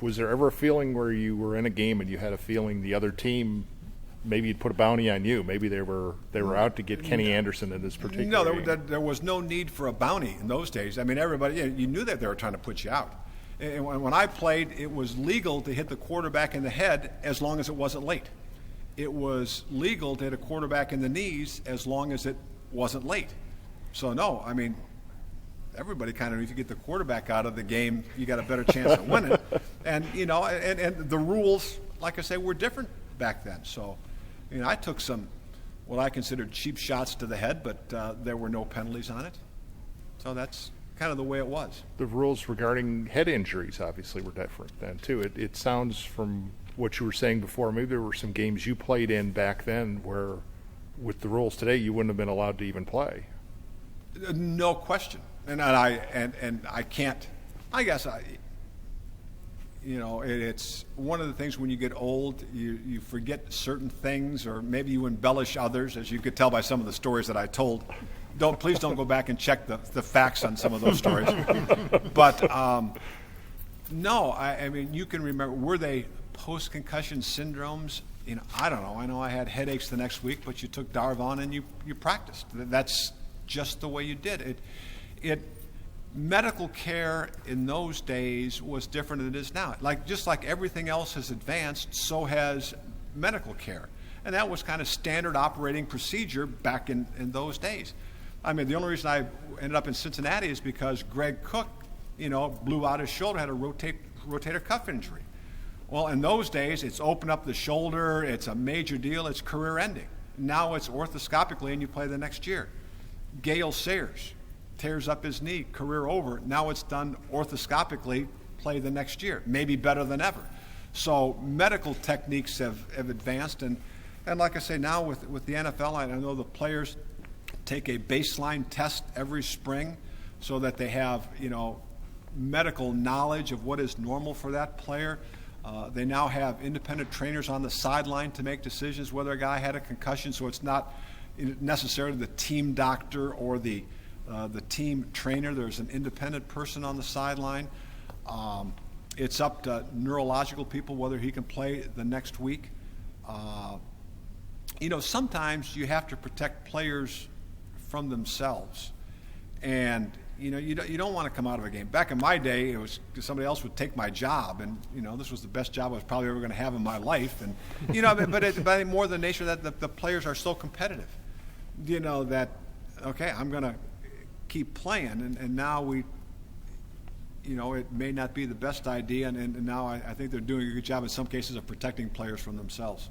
was there ever a feeling where you were in a game and you had a feeling the other team maybe you'd put a bounty on you? Maybe they were out to get Kenny Anderson in this particular game. No, there was no need for a bounty in those days. I mean, everybody, you knew that they were trying to put you out. And when I played, it was legal to hit the quarterback in the head as long as it wasn't late. It was legal to hit a quarterback in the knees as long as it wasn't late. So, no, I mean, everybody kind of, if you get the quarterback out of the game, you got a better chance of winning. And, and the rules, like I say, were different back then. So, I took some what I considered cheap shots to the head, but there were no penalties on it. So that's kind of the way it was. The rules regarding head injuries obviously were different then, too. It sounds from what you were saying before, maybe there were some games you played in back then where, with the rules today, you wouldn't have been allowed to even play. No question. And I can't, I guess it's one of the things when you get old, you forget certain things, or maybe you embellish others, as you could tell by some of the stories that I told. Please don't go back and check the facts on some of those stories. But no, I mean, you can remember, were they post-concussion syndromes? I don't know. I know I had headaches the next week, but you took Darvon and you practiced. That's just the way you did it. Medical care in those days was different than it is now. Just like everything else has advanced, so has medical care. And that was kind of standard operating procedure back in those days. I mean, the only reason I ended up in Cincinnati is because Greg Cook, blew out his shoulder, had a rotator cuff injury. Well, in those days, it's open up the shoulder, it's a major deal, it's career ending. Now it's orthoscopically and you play the next year. Gale Sayers tears up his knee, career over. Now it's done orthoscopically, play the next year, maybe better than ever. So medical techniques have advanced, and like I say, now with the NFL, I know the players take a baseline test every spring so that they have, medical knowledge of what is normal for that player. They now have independent trainers on the sideline to make decisions whether a guy had a concussion, so it's not necessarily the team doctor or the team trainer. There's an independent person on the sideline. It's up to neurological people whether he can play the next week. Sometimes you have to protect players from themselves, and you don't want to come out of a game. Back in my day, it was somebody else would take my job, and this was the best job I was probably ever going to have in my life. And but more the nature that the players are so competitive. That okay, I'm going to keep playing, and now we, it may not be the best idea, and now I think they're doing a good job in some cases of protecting players from themselves.